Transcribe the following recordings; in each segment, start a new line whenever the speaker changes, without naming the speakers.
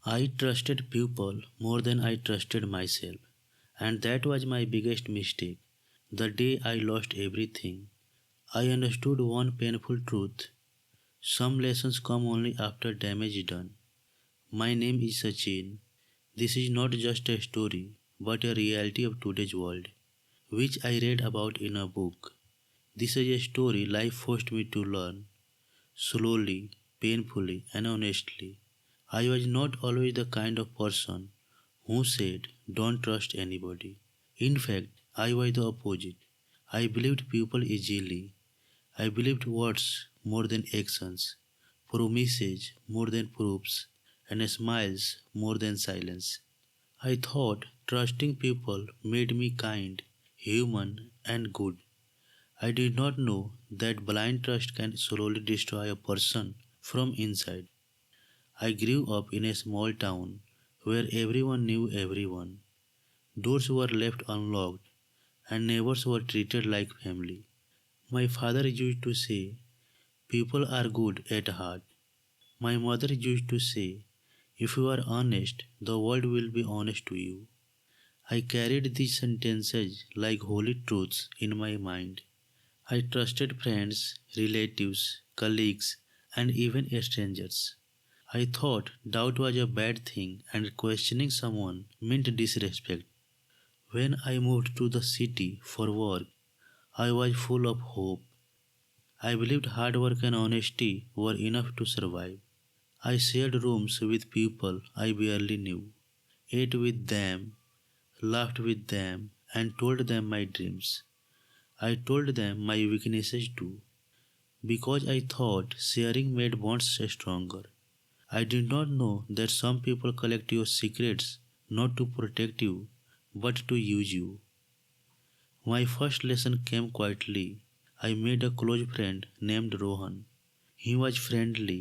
I trusted people more than I trusted myself, and that was my biggest mistake. The day I lost everything, I understood one painful truth. Some lessons come only after damage is done. My name is Sachin. This is not just a story, but a reality of today's world, which I read about in a book. This is a story life forced me to learn, slowly, painfully, and honestly. I was not always the kind of person who said, "Don't trust anybody." In fact, I was the opposite. I believed people easily. I believed words more than actions, promises more than proofs, and smiles more than silence. I thought trusting people made me kind, human, and good. I did not know that blind trust can slowly destroy a person from inside. I grew up in a small town where everyone knew everyone. Doors were left unlocked and neighbors were treated like family. My father used to say, "People are good at heart." My mother used to say, "If you are honest, the world will be honest to you." I carried these sentences like holy truths in my mind. I trusted friends, relatives, colleagues, and even strangers. I thought doubt was a bad thing and questioning someone meant disrespect. When I moved to the city for work, I was full of hope. I believed hard work and honesty were enough to survive. I shared rooms with people I barely knew, ate with them, laughed with them, and told them my dreams. I told them my weaknesses too, because I thought sharing made bonds stronger. I did not know that some people collect your secrets not to protect you, but to use you. My first lesson came quietly. I made a close friend named Rohan. He was friendly,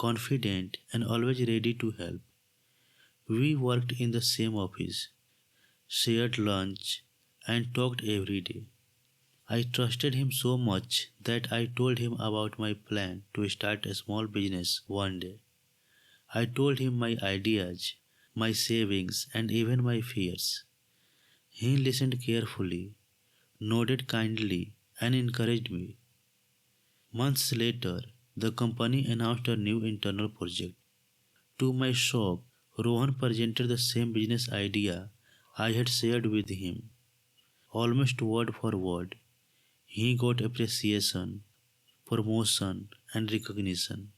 confident, and always ready to help. We worked in the same office, shared lunch, and talked every day. I trusted him so much that I told him about my plan to start a small business one day. I told him my ideas, my savings, and even my fears. He listened carefully, nodded kindly, and encouraged me. Months later, the company announced a new internal project. To my shock, Rohan presented the same business idea I had shared with him, almost word for word. He got appreciation, promotion, and recognition.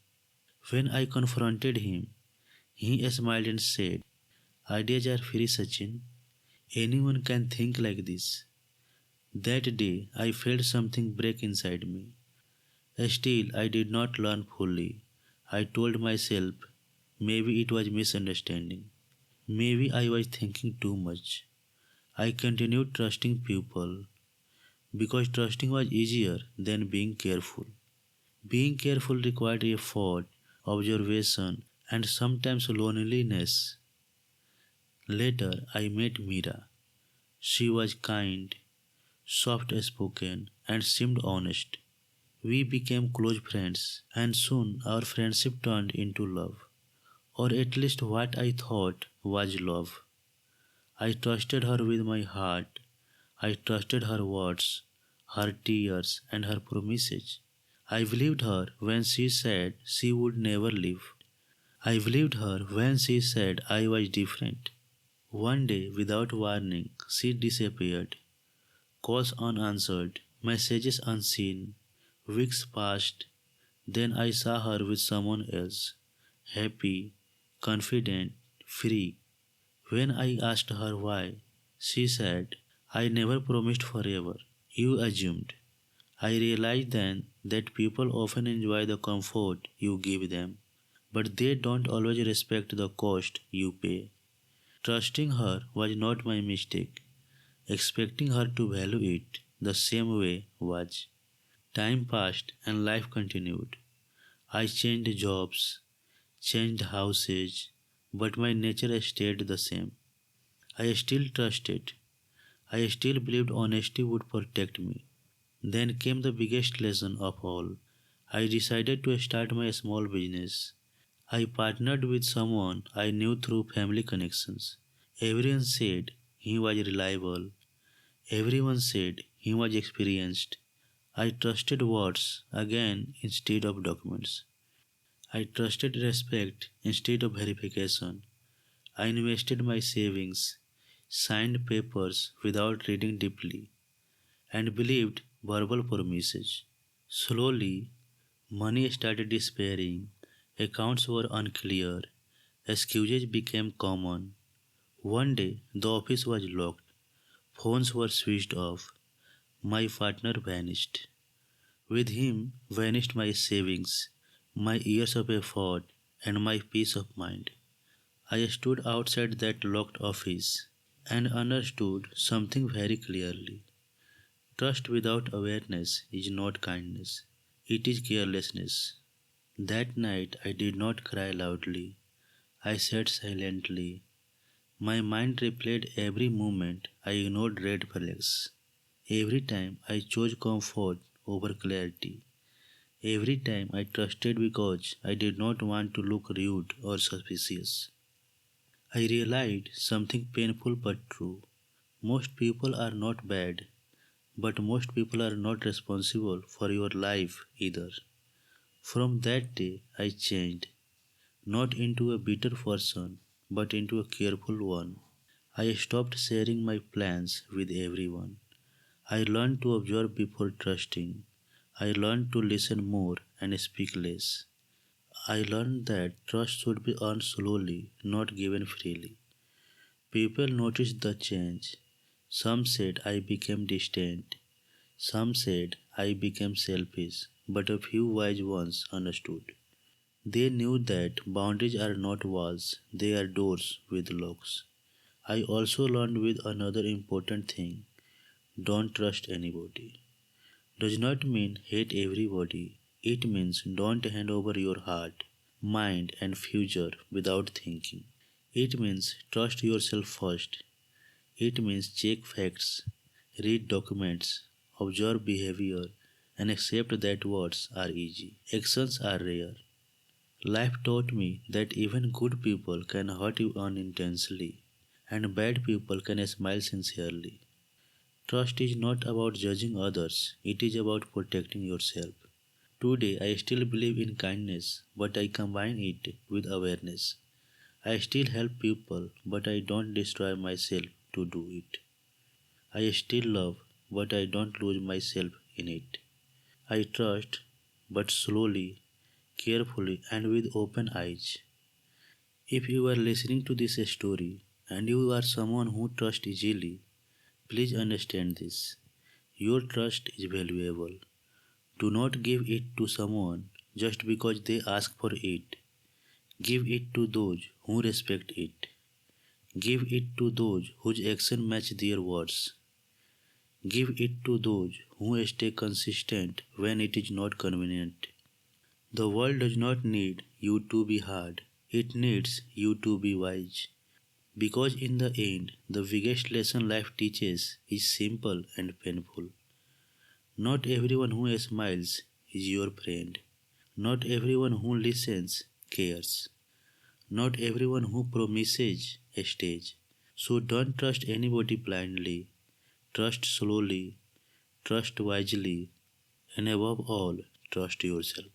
When I confronted him, he smiled and said, "Ideas are free, Sachin. Anyone can think like this." That day, I felt something break inside me. Still, I did not learn fully. I told myself maybe it was misunderstanding. Maybe I was thinking too much. I continued trusting people because trusting was easier than being careful. Being careful required effort, observation, and sometimes loneliness. Later, I met Mira. She was kind, soft spoken, and seemed honest. We became close friends, and soon our friendship turned into love, or at least what I thought was love. I trusted her with my heart. I trusted her words, her tears, and her promises. I believed her when she said she would never leave. I believed her when she said I was different. One day, without warning, she disappeared. Calls unanswered, messages unseen. Weeks passed. Then I saw her with someone else, happy, confident, free. When I asked her why, she said, "I never promised forever. You assumed." I realized then that people often enjoy the comfort you give them, but they don't always respect the cost you pay. Trusting her was not my mistake. Expecting her to value it the same way was. Time passed and life continued. I changed jobs, changed houses, but my nature stayed the same. I still trusted. I still believed honesty would protect me. Then came the biggest lesson of all. I decided to start my small business. I partnered with someone I knew through family connections. Everyone said he was reliable. Everyone said he was experienced. I trusted words again instead of documents. I trusted respect instead of verification. I invested my savings, signed papers without reading deeply, and believed verbal promises. Slowly, money started disappearing, accounts were unclear, excuses became common. One day, the office was locked, phones were switched off, my partner vanished. With him vanished my savings, my years of effort, and my peace of mind. I stood outside that locked office and understood something very clearly. Trust without awareness is not kindness, it is carelessness. That night I did not cry loudly. I sat silently. My mind replayed every moment I ignored red flags. Every time I chose comfort over clarity. Every time I trusted because I did not want to look rude or suspicious. I realized something painful but true. Most people are not bad, but most people are not responsible for your life either. From that day, I changed, not into a bitter person, but into a careful one. I stopped sharing my plans with everyone. I learned to observe before trusting. I learned to listen more and speak less. I learned that trust should be earned slowly, not given freely. People noticed the change. Some said I became distant. Some said I became selfish, but a few wise ones understood. They knew that boundaries are not walls, they are doors with locks. I also learned with another important thing: don't trust anybody. Does not mean hate everybody, it means don't hand over your heart, mind, and future without thinking. It means trust yourself first. It means check facts, read documents, observe behavior, and accept that words are easy. Actions are rare. Life taught me that even good people can hurt you unintentionally, and bad people can smile sincerely. Trust is not about judging others, it is about protecting yourself. Today, I still believe in kindness, but I combine it with awareness. I still help people, but I don't destroy myself to do it. I still love, but I don't lose myself in it. I trust, but slowly, carefully, and with open eyes. If you are listening to this story and you are someone who trusts easily, please understand this. Your trust is valuable. Do not give it to someone just because they ask for it. Give it to those who respect it. Give it to those whose actions match their words. Give it to those who stay consistent when it is not convenient. The world does not need you to be hard, it needs you to be wise. Because in the end, the biggest lesson life teaches is simple and painful. Not everyone who smiles is your friend. Not everyone who listens cares. Not everyone who promises stays. So don't trust anybody blindly. Trust slowly, trust wisely, and above all, trust yourself.